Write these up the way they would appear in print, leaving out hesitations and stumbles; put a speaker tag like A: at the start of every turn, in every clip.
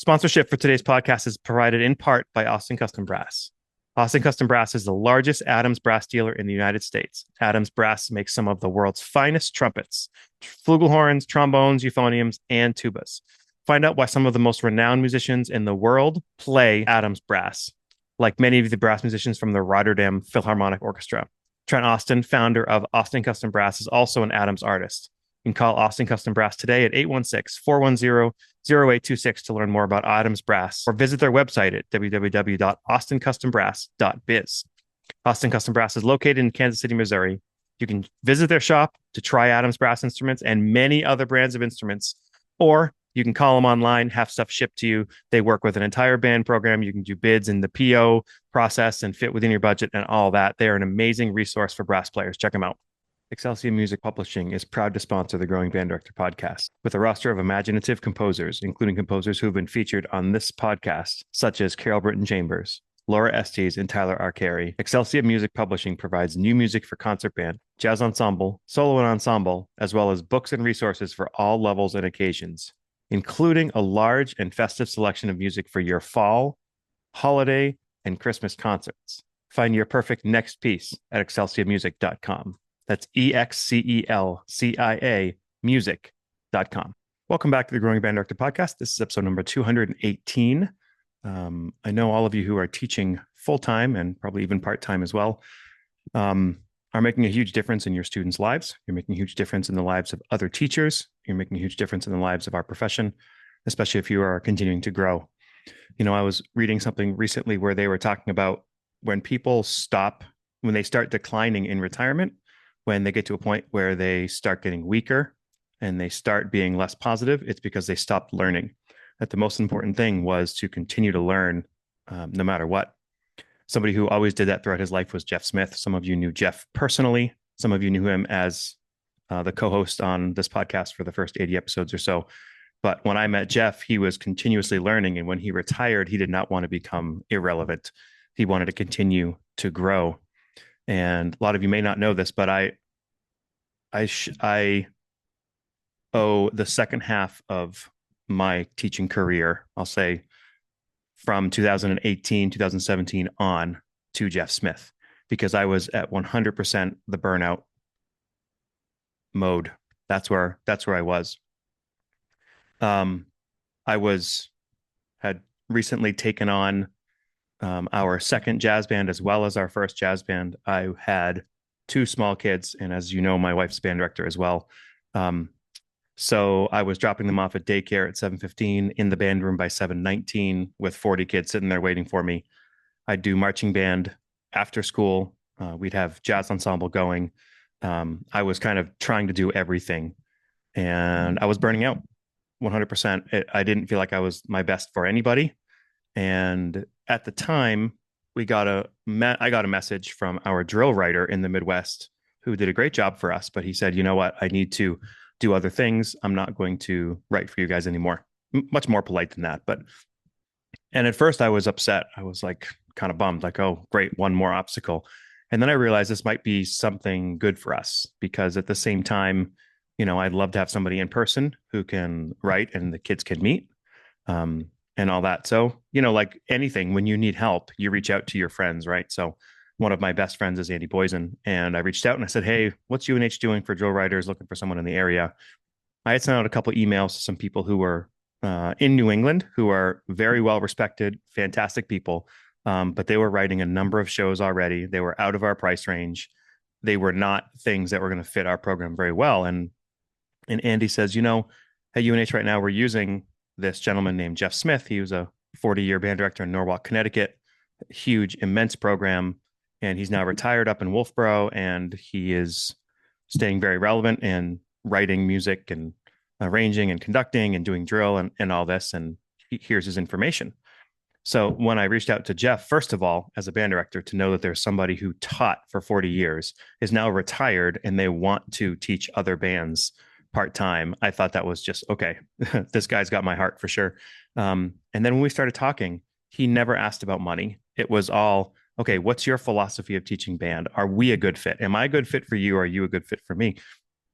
A: Sponsorship for today's podcast is provided in part by Austin Custom Brass. Austin Custom Brass is the largest Adams brass dealer in the United States. Adams Brass makes some of the world's finest trumpets, flugelhorns, trombones, euphoniums, and tubas. Find out why some of the most renowned musicians in the world play Adams Brass, like many of the brass musicians from the Rotterdam Philharmonic Orchestra. Trent Austin, founder of Austin Custom Brass, is also an Adams artist. You can call Austin Custom Brass today at 816-410-0826 to learn more about Adams Brass or visit their website at www.austincustombrass.biz. Austin Custom Brass is located in Kansas City, Missouri. You can visit their shop to try Adams Brass instruments and many other brands of instruments, or you can call them online, have stuff shipped to you. They work with an entire band program. You can do bids in the PO process and fit within your budget and all that. They're an amazing resource for brass players. Check them out. Excelsior Music Publishing is proud to sponsor the Growing Band Director podcast with a roster of imaginative composers, including composers who have been featured on this podcast, such as Carol Britton Chambers, Laura Estes, and Tyler Arcari. Excelsior Music Publishing provides new music for concert band, jazz ensemble, solo and ensemble, as well as books and resources for all levels and occasions, including a large and festive selection of music for your fall, holiday, and Christmas concerts. Find your perfect next piece at excelsiamusic.com. That's EXCELCIA music.com. Welcome back to the Growing Band Director podcast. This is episode number 218. I know all of you who are teaching full-time and probably even part-time as well are making a huge difference in your students' lives. You're making a huge difference in the lives of other teachers. You're making a huge difference in the lives of our profession, especially if you are continuing to grow. You know, I was reading something recently where they were talking about when they start declining in retirement, when they get to a point where they start getting weaker and they start being less positive, it's because they stopped learning. That the most important thing was to continue to learn no matter what. Somebody who always did that throughout his life was Jeff Smith. Some of you knew Jeff personally. Some of you knew him as the co-host on this podcast for the first 80 episodes or so. But when I met Jeff, he was continuously learning. And when he retired, he did not want to become irrelevant. He wanted to continue to grow. And a lot of you may not know this, but I owe the second half of my teaching career, I'll say from 2018, 2017 on, to Jeff Smith, because I was at 100% the burnout mode. That's where I was. I had recently taken on our second jazz band as well as our first jazz band. I had two small kids, and as you know, my wife's band director as well. So I was dropping them off at daycare at 7:15, in the band room by 7:19 with 40 kids sitting there waiting for me. I'd do marching band after school. We'd have jazz ensemble going. I was kind of trying to do everything, and I was burning out 100%. I didn't feel like I was my best for anybody. And at the time, I got a message from our drill writer in the Midwest who did a great job for us. But he said, you know what? I need to do other things. I'm not going to write for you guys anymore. Much more polite than that. And at first I was upset. I was like kind of bummed, like, oh, great, one more obstacle. And then I realized this might be something good for us, because at the same time, you know, I'd love to have somebody in person who can write and the kids can meet. And all that. So, you know, like anything, when you need help, you reach out to your friends, right? So one of my best friends is Andy Boysen. And I reached out and I said, hey, what's UNH doing for drill writers looking for someone in the area? I had sent out a couple of emails to some people who were in New England, who are very well respected, fantastic people. But they were writing a number of shows already. They were out of our price range. They were not things that were going to fit our program very well. And Andy says, you know, at UNH right now, we're using this gentleman named Jeff Smith. He was a 40-year band director in Norwalk, Connecticut, huge, immense program. And he's now retired up in Wolfboro, and he is staying very relevant and writing music and arranging and conducting and doing drill and all this. And here's his information. So when I reached out to Jeff, first of all, as a band director, to know that there's somebody who taught for 40 years, is now retired, and they want to teach other bands part-time, I thought that was just, okay, this guy's got my heart for sure. And then when we started talking, he never asked about money. It was all, okay, what's your philosophy of teaching band? Are we a good fit? Am I a good fit for you? Are you a good fit for me?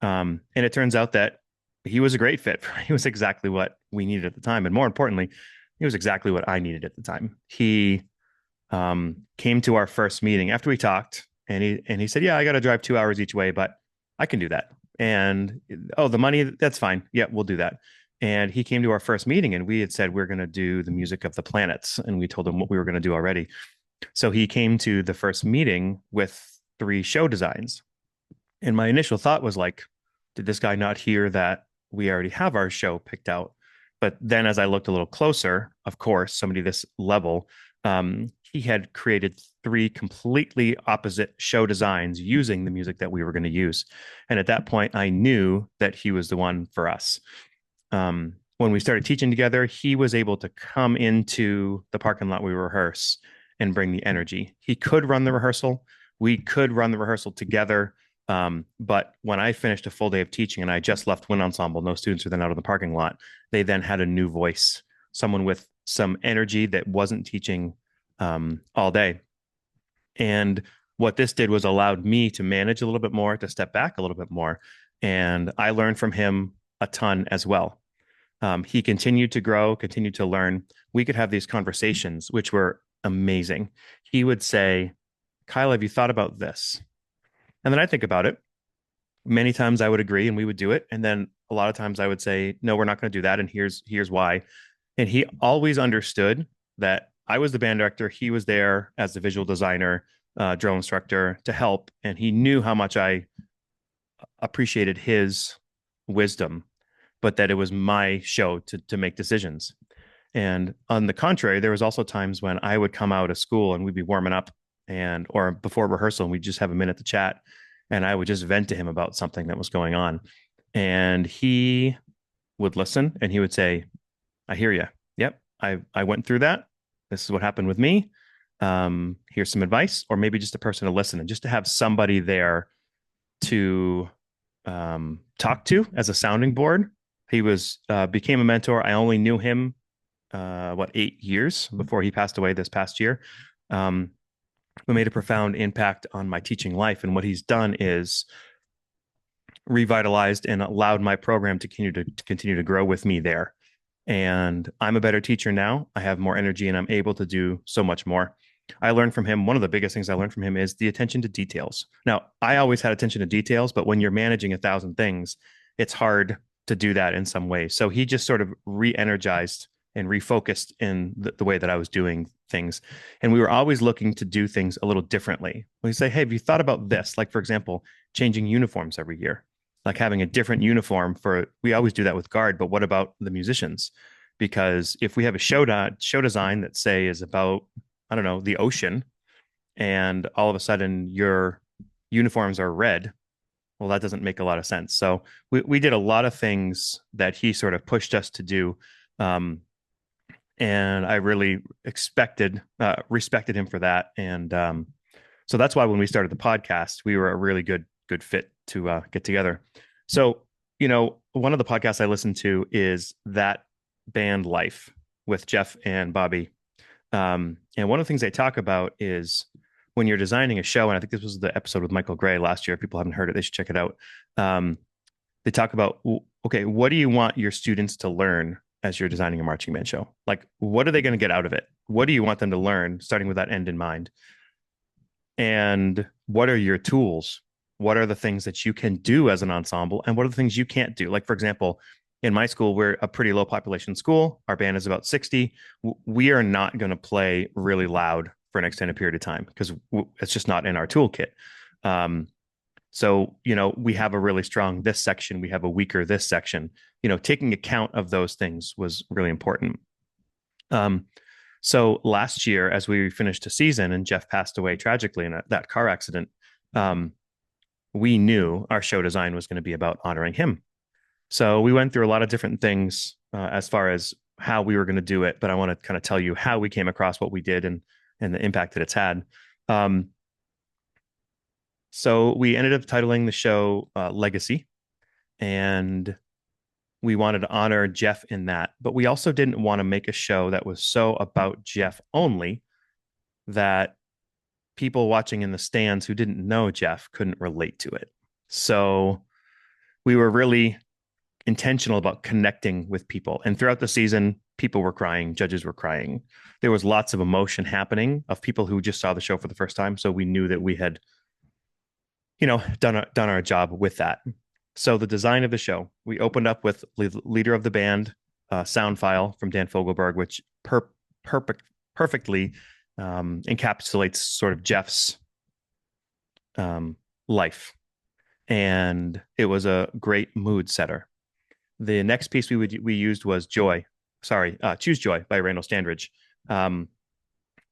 A: And it turns out that he was a great fit. He was exactly what we needed at the time. And more importantly, he was exactly what I needed at the time. He came to our first meeting after we talked, and he said, "Yeah, I got to drive 2 hours each way, but I can do that." And oh, the money, that's fine. Yeah, we'll do that. And he came to our first meeting, and we had said we're going to do the music of the planets, and we told him what we were going to do already. So he came to the first meeting with 3 show designs, and my initial thought was like, did this guy not hear that we already have our show picked out? But then as I looked a little closer, of course, somebody this level, he had created 3 completely opposite show designs using the music that we were going to use. And at that point, I knew that he was the one for us. When we started teaching together, he was able to come into the parking lot we rehearse and bring the energy. He could run the rehearsal. We could run the rehearsal together. But when I finished a full day of teaching and I just left wind ensemble, no students were then out of the parking lot. They then had a new voice, someone with some energy that wasn't teaching all day. And what this did was allowed me to manage a little bit more, to step back a little bit more. And I learned from him a ton as well. He continued to grow, continued to learn. We could have these conversations, which were amazing. He would say, "Kyle, have you thought about this?" And then I think about it. Many times I would agree and we would do it. And then a lot of times I would say, "No, we're not going to do that. And here's why." And he always understood that I was the band director. He was there as the visual designer, drill instructor to help. And he knew how much I appreciated his wisdom, but that it was my show to make decisions. And on the contrary, there was also times when I would come out of school and we'd be warming up or before rehearsal and we'd just have a minute to chat, and I would just vent to him about something that was going on. And he would listen and he would say, "I hear you. Yep. I went through that. This is what happened with me. Here's some advice," or maybe just a person to listen and just to have somebody there to talk to as a sounding board. He became a mentor. I only knew him 8 years before he passed away this past year. But made a profound impact on my teaching life. And what he's done is revitalized and allowed my program to continue to grow with me there. And I'm a better teacher now. I have more energy and I'm able to do so much more. I learned from him. One of the biggest things I learned from him is the attention to details. Now, I always had attention to details, but when you're managing 1,000 things, it's hard to do that in some ways. So he just sort of re-energized and refocused in the way that I was doing things. And we were always looking to do things a little differently. We say, "Hey, have you thought about this?" Like, for example, changing uniforms every year, like having a different uniform we always do that with guard, but what about the musicians? Because if we have a show design that say is about, I don't know, the ocean, and all of a sudden your uniforms are red, well, that doesn't make a lot of sense. So we did a lot of things that he sort of pushed us to do. And I really respected him for that. And so that's why when we started the podcast, we were a really good fit to get together. So, one of the podcasts I listened to is That Band Life with Jeff and Bobby. And one of the things they talk about is when you're designing a show, and I think this was the episode with Michael Gray last year. If people haven't heard it, they should check it out. They talk about, okay, what do you want your students to learn as you're designing a marching band show? Like, what are they going to get out of it? What do you want them to learn, starting with that end in mind? And what are your tools? What are the things that you can do as an ensemble? And what are the things you can't do? Like, for example, in my school, we're a pretty low population school. Our band is about 60. We are not going to play really loud for an extended period of time because it's just not in our toolkit. So, we have a really strong this section, we have a weaker this section. Taking account of those things was really important. So last year, as we finished a season and Jeff passed away tragically in that car accident, we knew our show design was going to be about honoring him. So we went through a lot of different things as far as how we were going to do it, but I want to kind of tell you how we came across what we did and the impact that it's had. So we ended up titling the show Legacy, and we wanted to honor Jeff in that, but we also didn't want to make a show that was so about Jeff only that people watching in the stands who didn't know Jeff couldn't relate to it. So we were really intentional about connecting with people. And throughout the season, people were crying, judges were crying. There was lots of emotion happening of people who just saw the show for the first time. So we knew that we had, done our job with that. So the design of the show, we opened up with leader of the band, sound file from Dan Fogelberg, which perfectly encapsulates sort of Jeff's life, and it was a great mood setter. The next piece we used was Choose Joy by Randall Standridge.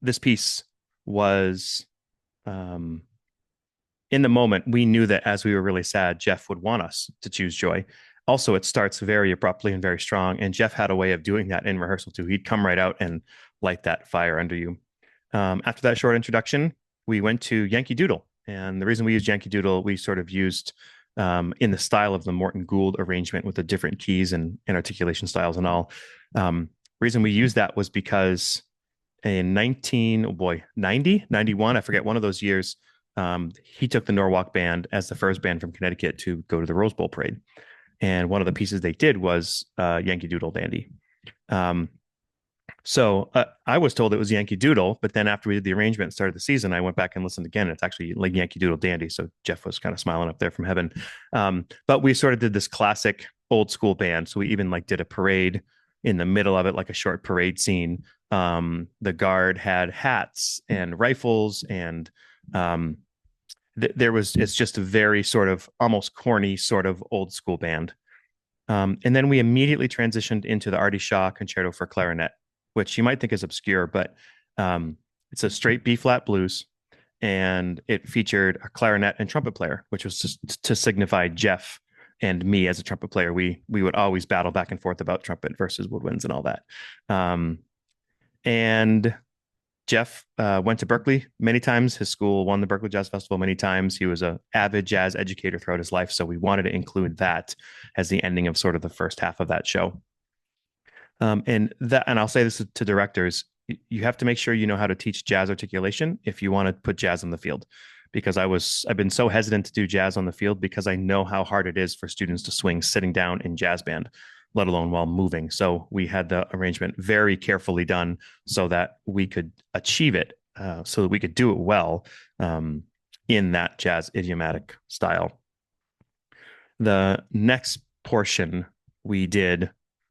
A: This piece was in the moment, we knew that as we were really sad, Jeff would want us to choose joy. Also, it starts very abruptly and very strong, and Jeff had a way of doing that in rehearsal too. He'd come right out and light that fire under you. After that short introduction, we went to Yankee Doodle, and the reason we used Yankee Doodle, we sort of used in the style of the Morton Gould arrangement with the different keys and articulation styles and all. Reason we used that was because in 90, 91, I forget, one of those years, he took the Norwalk Band as the first band from Connecticut to go to the Rose Bowl parade. And one of the pieces they did was Yankee Doodle Dandy. So I was told it was Yankee Doodle, but then after we did the arrangement and started the season, I went back and listened again. It's actually like Yankee Doodle Dandy. So Jeff was kind of smiling up there from heaven. But we sort of did this classic old school band. So we even like did a parade in the middle of it, like a short parade scene. The guard had hats and rifles, and it's just a very sort of almost corny sort of old school band. And then we immediately transitioned into the Artie Shaw Concerto for Clarinet, which you might think is obscure, but it's a straight B flat blues, and it featured a clarinet and trumpet player, which was just to signify Jeff and me as a trumpet player. We would always battle back and forth about trumpet versus woodwinds and all that. And Jeff went to Berklee many times. His school won the Berklee Jazz Festival many times. He was an avid jazz educator throughout his life, so we wanted to include that as the ending of sort of the first half of that show. And I'll say this to directors: you have to make sure you know how to teach jazz articulation if you want to put jazz on the field. Because I've been so hesitant to do jazz on the field because I know how hard it is for students to swing sitting down in jazz band, let alone while moving. So we had the arrangement very carefully done so that we could achieve it, so that we could do it well in that jazz idiomatic style. The next portion we did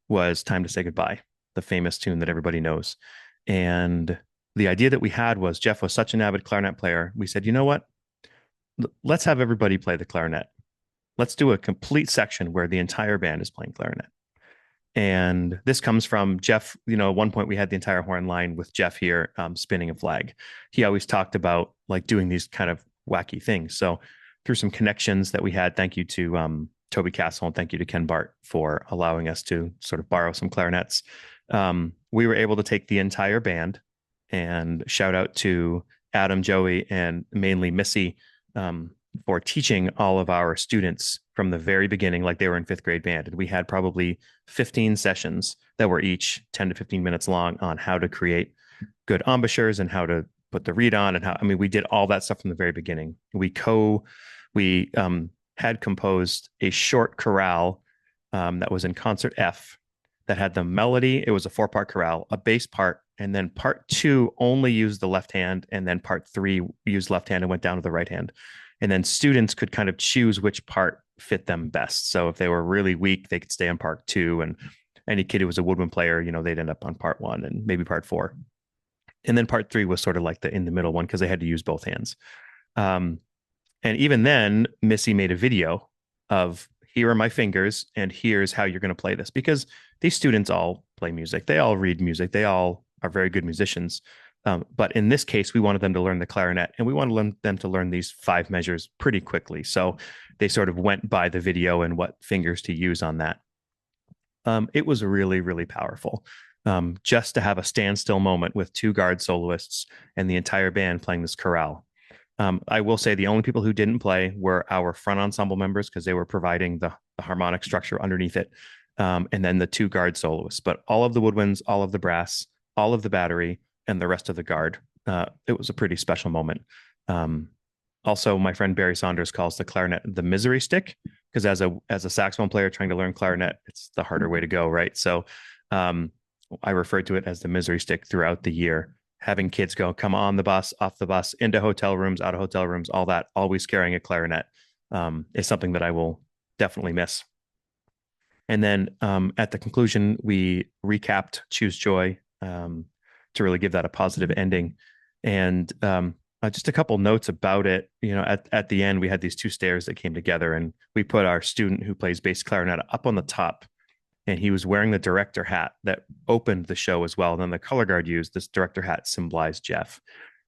A: was Time to Say Goodbye, the famous tune that everybody knows. And the idea that we had was Jeff was such an avid clarinet player. We said, you know what? Let's have everybody play the clarinet. Let's do a complete section where the entire band is playing clarinet. And this comes from Jeff. At one point we had the entire horn line with Jeff here spinning a flag. He always talked about like doing these kind of wacky things. So through some connections that we had, thank you to Toby Castle, and thank you to Ken Bart for allowing us to sort of borrow some clarinets. We were able to take the entire band, and shout out to Adam, Joey, and mainly Missy for teaching all of our students from the very beginning, like they were in fifth grade band. And we had probably 15 sessions that were each 10 to 15 minutes long on how to create good embouchures and how to put the reed on, and we did all that stuff from the very beginning. We had composed a short chorale that was in concert F that had the melody. It was a 4-part chorale, a bass part, and then part 2 only used the left hand, and then part 3 used left hand and went down to the right hand. And then students could kind of choose which part fit them best. So if they were really weak, they could stay on part 2, and any kid who was a woodwind player, they'd end up on part 1 and maybe part 4. And then part 3 was sort of like the in the middle one because they had to use both hands. And even then, Missy made a video of, here are my fingers, and here's how you're going to play this. Because these students all play music. They all read music. They all are very good musicians. But in this case, we wanted them to learn the clarinet, and we wanted them to learn these 5 measures pretty quickly. So they sort of went by the video and what fingers to use on that. It was really, really powerful. Just to have a standstill moment with 2 guard soloists and the entire band playing this chorale. I will say the only people who didn't play were our front ensemble members because they were providing the harmonic structure underneath it, and then the 2 guard soloists. But all of the woodwinds, all of the brass, all of the battery, and the rest of the guard. It was a pretty special moment. Also, my friend Barry Saunders calls the clarinet the misery stick because as a saxophone player trying to learn clarinet, it's the harder way to go, right? So I refer to it as the misery stick throughout the year. Having kids come on the bus, off the bus, into hotel rooms, out of hotel rooms, all that, always carrying a clarinet, is something that I will definitely miss. And then at the conclusion, we recapped Choose Joy, to really give that a positive ending. And just a couple notes about it. At the end, we had these two stairs that came together, and we put our student who plays bass clarinet up on the top, and he was wearing the director hat that opened the show as well. And then the color guard used this director hat symbolized Jeff.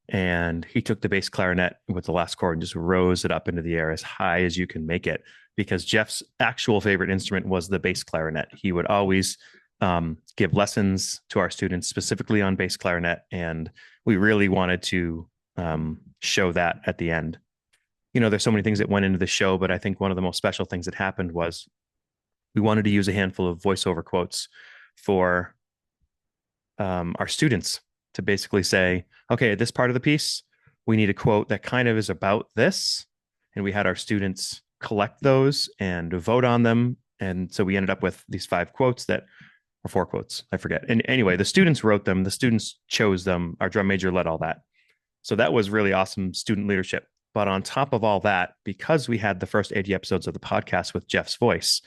A: And he took the bass clarinet with the last chord and just rose it up into the air as high as you can make it, because Jeff's actual favorite instrument was the bass clarinet. He would always give lessons to our students specifically on bass clarinet, and we really wanted to show that at the end. There's so many things that went into the show, but I think one of the most special things that happened was we wanted to use a handful of voiceover quotes for our students to basically say, okay, at this part of the piece, we need a quote that kind of is about this. And we had our students collect those and vote on them. And so we ended up with these 5 quotes or 4 quotes, I forget. And anyway, the students wrote them, the students chose them. Our drum major led all that. So that was really awesome student leadership. But on top of all that, because we had the first 80 episodes of the podcast with Jeff's voice,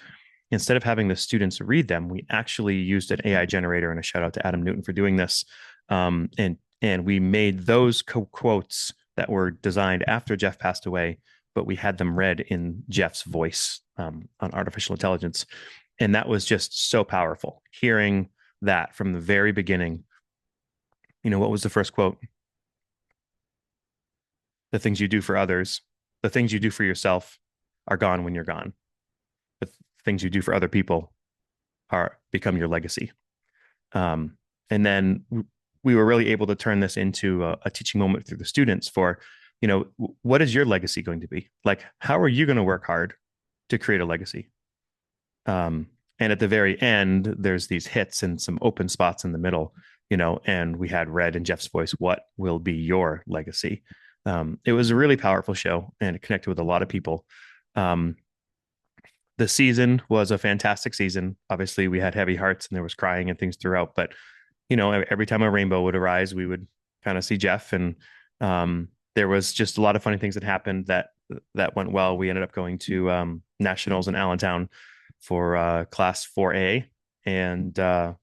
A: instead of having the students read them, we actually used an AI generator, and a shout out to Adam Newton for doing this. And we made those quotes that were designed after Jeff passed away, but we had them read in Jeff's voice on artificial intelligence. And that was just so powerful. Hearing that from the very beginning. What was the first quote? The things you do for others, the things you do for yourself are gone when you're gone. The things you do for other people become your legacy. And then we were really able to turn this into a teaching moment through the students for, what is your legacy going to be? Like, how are you going to work hard to create a legacy? And at the very end, there's these hits and some open spots in the middle, and we had read in Jeff's voice, what will be your legacy? It was a really powerful show, and it connected with a lot of people. The season was a fantastic season. Obviously, we had heavy hearts and there was crying and things throughout, but every time a rainbow would arise, we would kind of see Jeff, and there was just a lot of funny things that happened that went well. We ended up going to nationals in Allentown for class 4A, and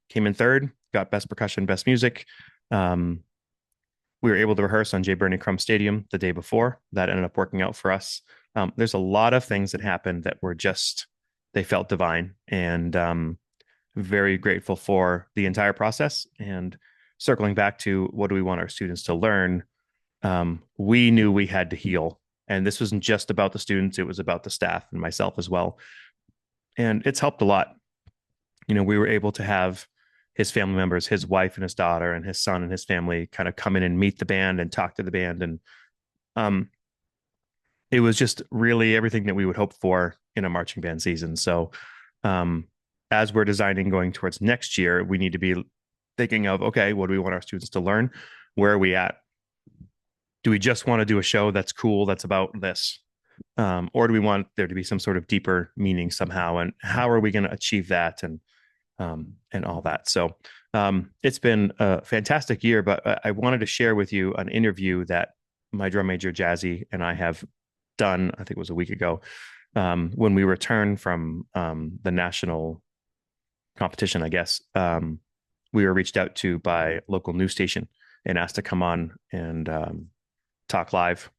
A: came in 3rd, got best percussion, best music. We were able to rehearse on J. Bernie Crum Stadium the day before. That ended up working out for us. There's a lot of things that happened that were they felt divine, and very grateful for the entire process. And circling back to what do we want our students to learn, we knew we had to heal. And this wasn't just about the students, it was about the staff and myself as well. And it's helped a lot. We were able to have his family members, his wife and his daughter and his son and his family kind of come in and meet the band and talk to the band. And it was just really everything that we would hope for in a marching band season. So as we're designing going towards next year, we need to be thinking of, okay, what do we want our students to learn? Where are we at? Do we just want to do a show that's cool, that's about this? Or do we want there to be some sort of deeper meaning somehow? And how are we going to achieve that? And all that. So it's been a fantastic year, but I wanted to share with you an interview that my drum major Jazzy and I have done, I think it was a week ago, when we returned from the national competition, I guess. We were reached out to by a local news station and asked to come on and talk live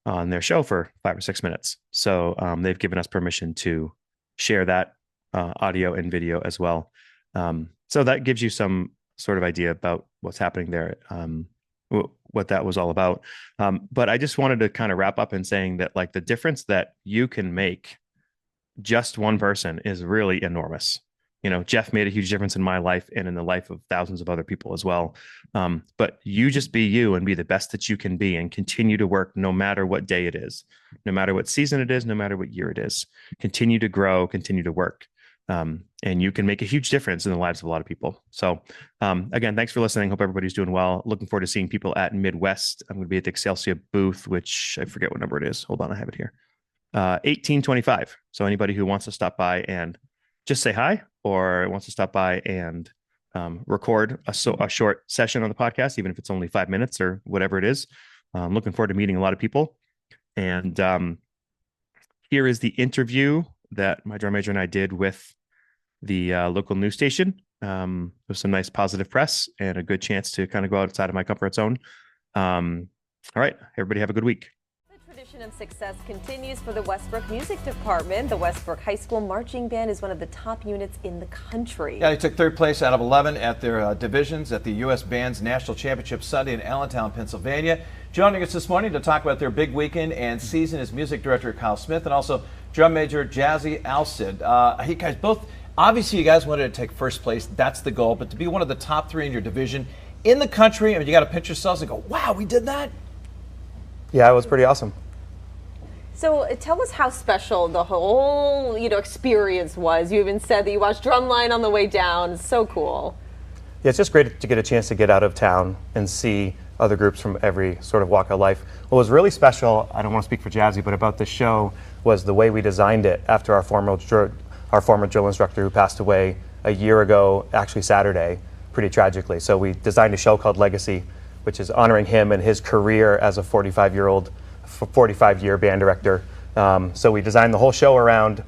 A: on their show for 5 or 6 minutes. So they've given us permission to share that audio and video as well. So that gives you some sort of idea about what's happening there, what that was all about. But I just wanted to kind of wrap up in saying that, like, the difference that you can make just one person is really enormous. Jeff made a huge difference in my life and in the life of thousands of other people as well. But you just be you and be the best that you can be, and continue to work no matter what day it is, no matter what season it is, no matter what year it is. Continue to grow, continue to work. And you can make a huge difference in the lives of a lot of people. So again, thanks for listening. Hope everybody's doing well. Looking forward to seeing people at Midwest. I'm going to be at the Excelsior booth, which I forget what number it is. Hold on, I have it here. 1825. So anybody who wants to stop by and just say hi, or wants to stop by and record a short session on the podcast, even if it's only 5 minutes or whatever it is. I'm looking forward to meeting a lot of people. And here is the interview that my drum major and I did with the local news station. With some nice positive press and a good chance to kind of go outside of my comfort zone. All right, everybody have a good week.
B: The tradition of success continues for the Westbrook Music Department. The Westbrook High School Marching Band is one of the top units in the country.
C: Yeah, they took third place out of 11 at their divisions at the U.S. Band's National Championship Sunday in Allentown, Pennsylvania. Joining us this morning to talk about their big weekend and season is music director Kyle Smith and also drum major Jazzy Alcid. Hey guys, both, obviously you guys wanted to take first place. That's the goal, but to be one of the top three in your division in the country, I mean, you got to pinch yourselves and go, wow, we did that?
D: Yeah, it was pretty awesome.
B: So tell us how special the whole, experience was. You even said that you watched Drumline on the way down. It's so cool.
D: Yeah, it's just great to get a chance to get out of town and see other groups from every sort of walk of life. What was really special, I don't want to speak for Jazzy, but about the show was the way we designed it after our former drill instructor who passed away a year ago, actually Saturday, pretty tragically. So we designed a show called Legacy, which is honoring him and his career as a 45-year band director. So we designed the whole show around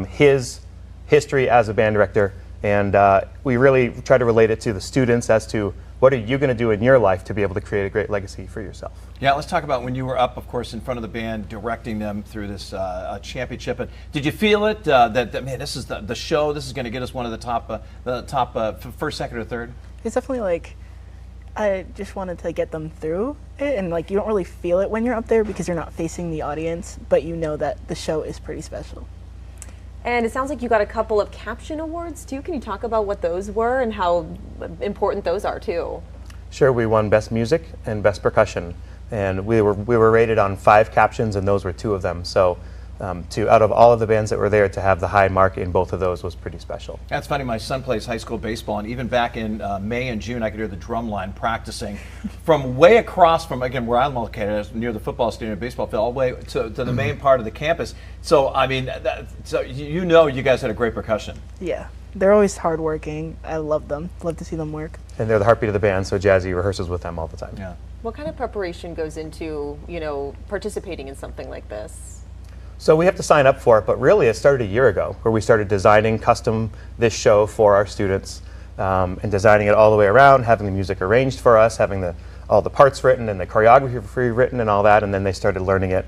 D: his history as a band director, and we really try to relate it to the students as to what are you going to do in your life to be able to create a great legacy for yourself.
C: Yeah, let's talk about when you were up, of course, in front of the band, directing them through this championship. And did you feel it that man, this is the show? This is going to get us one of the top first, second, or third?
E: It's definitely like I just wanted to get them through it, and like you don't really feel it when you're up there because you're not facing the audience, but you know that the show is pretty special.
B: And it sounds like you got a couple of caption awards too. Can you talk about what those were and how important those are too?
D: Sure, we won Best Music and Best Percussion, and we were rated on 5 captions, and those were 2 of them. So out of all of the bands that were there, to have the high mark in both of those was pretty special.
C: That's funny. My son plays high school baseball, and even back in May and June, I could hear the drum line practicing from way across from, again, where I'm located, near the football stadium, baseball field, all the way to the main part of the campus. So, I mean, so you know you guys had a great percussion.
E: Yeah, they're always hardworking. I love them. Love to see them work.
D: And they're the heartbeat of the band, so Jazzy rehearses with them all the time.
C: Yeah.
B: What kind of preparation goes into, participating in something like this?
D: So we have to sign up for it, but really it started a year ago, where we started designing this show for our students, and designing it all the way around, having the music arranged for us, having all the parts written and the choreography written and all that, and then they started learning it.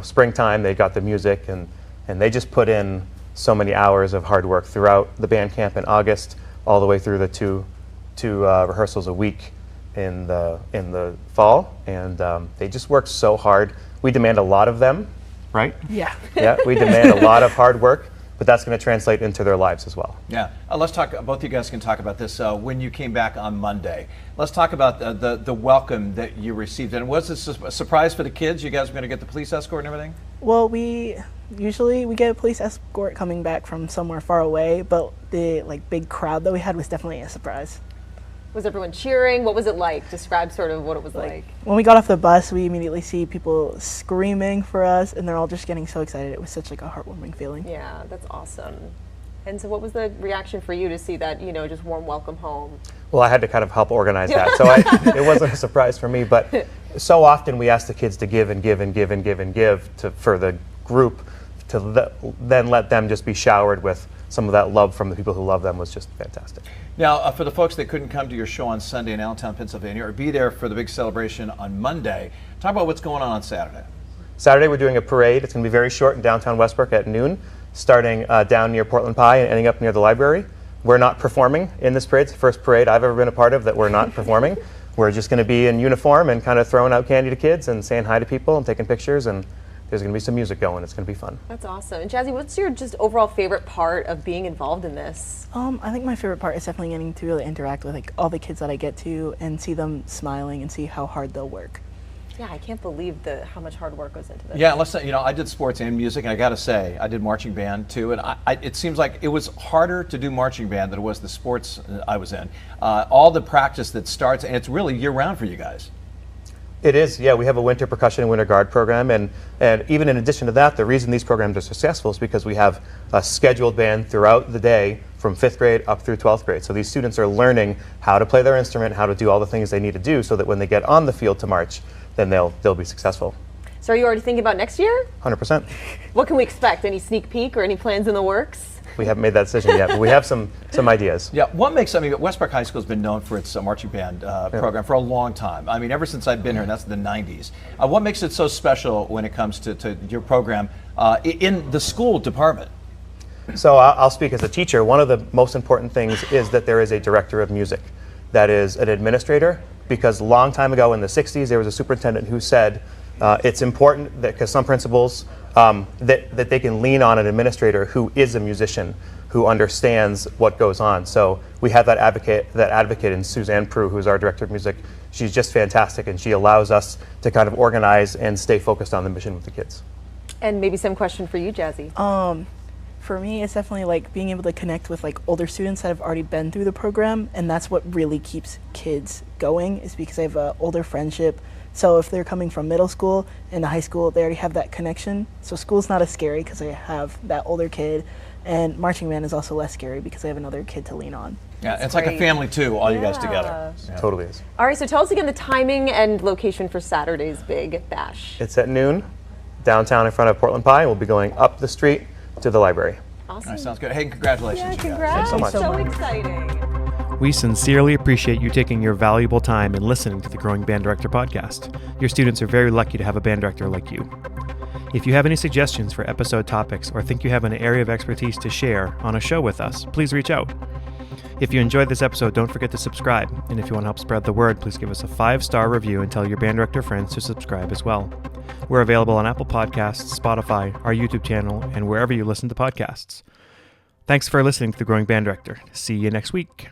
D: Springtime, they got the music, and they just put in so many hours of hard work throughout the band camp in August, all the way through the two rehearsals a week in the fall, and they just worked so hard. We demand a lot of them. Right?
E: Yeah.
D: Yeah, we demand a lot of hard work, but that's going to translate into their lives as well.
C: Yeah. Let's talk, both of you guys can talk about this when you came back on Monday. Let's talk about the welcome that you received. And was this a surprise for the kids? You guys were going to get the police escort and everything?
E: Well, we get a police escort coming back from somewhere far away, but the big crowd that we had was definitely a surprise.
B: Was everyone cheering? What was it like? Describe sort of what it was like.
E: When we got off the bus, we immediately see people screaming for us, and they're all just getting so excited. It was such a heartwarming feeling.
B: Yeah, that's awesome. And so what was the reaction for you to see that, just warm welcome home?
D: Well, I had to kind of help organize that, so it wasn't a surprise for me, but so often we ask the kids to give and give and give and give and give for the group to then let them just be showered with some of that love from the people who love them was just fantastic.
C: Now, for the folks that couldn't come to your show on Sunday in Allentown, Pennsylvania, or be there for the big celebration on Monday, talk about what's going on Saturday.
D: Saturday, we're doing a parade. It's going to be very short in downtown Westbrook at noon, starting down near Portland Pie and ending up near the library. We're not performing in this parade. It's the first parade I've ever been a part of that we're not performing. We're just going to be in uniform and kind of throwing out candy to kids and saying hi to people and taking pictures, and there's going to be some music going. It's going to be fun.
B: That's awesome. And Jazzy, what's your just overall favorite part of being involved in this?
E: I think my favorite part is definitely getting to really interact with all the kids that I get to and see them smiling and see how hard they'll work.
B: Yeah, I can't believe how much hard work goes into this.
C: Yeah, let's say, I did sports and music, and I got to say, I did marching band too, and it seems like it was harder to do marching band than it was the sports I was in. All the practice that starts, and it's really year-round for you guys.
D: It is, yeah. We have a winter percussion and winter guard program, and even in addition to that, the reason these programs are successful is because we have a scheduled band throughout the day from 5th grade up through 12th grade. So these students are learning how to play their instrument, how to do all the things they need to do, so that when they get on the field to march, then they'll be successful.
B: So are you already thinking about next year?
D: 100%.
B: What can we expect? Any sneak peek or any plans in the works?
D: We haven't made that decision yet, but we have some ideas.
C: Yeah, West Park High School has been known for its marching band program for a long time. I mean, ever since I've been here, and that's the 90s. What makes it so special when it comes to your program in the school department?
D: So I'll speak as a teacher. One of the most important things is that there is a director of music that is an administrator, because a long time ago in the 60s, there was a superintendent who said it's important that, because some principals, that they can lean on an administrator who is a musician, who understands what goes on. So we have that advocate in Suzanne Prue, who's our director of music. She's just fantastic, and she allows us to kind of organize and stay focused on the mission with the kids.
B: And maybe some question for you, Jazzy.
E: For me, it's definitely like being able to connect with like older students that have already been through the program, and that's what really keeps kids going, is because I have an older friendship. So if they're coming from middle school and high school, they already have that connection. So school's not as scary because I have that older kid, and marching band is also less scary because I have another kid to lean on.
C: Yeah, it's like a family too, all you guys together.
D: It totally is.
B: All right, so tell us again the timing and location for Saturday's Big Bash.
D: It's at noon, downtown in front of Portland Pie. We'll be going up the street to the library.
B: Awesome.
C: All right, sounds good. Hey, congratulations,
B: Yeah,
C: you guys.
B: congrats.
D: Thanks so much.
B: So exciting.
A: We sincerely appreciate you taking your valuable time and listening to the Growing Band Director podcast. Your students are very lucky to have a band director like you. If you have any suggestions for episode topics or think you have an area of expertise to share on a show with us, please reach out. If you enjoyed this episode, don't forget to subscribe. And if you want to help spread the word, please give us a 5-star review and tell your band director friends to subscribe as well. We're available on Apple Podcasts, Spotify, our YouTube channel, and wherever you listen to podcasts. Thanks for listening to The Growing Band Director. See you next week.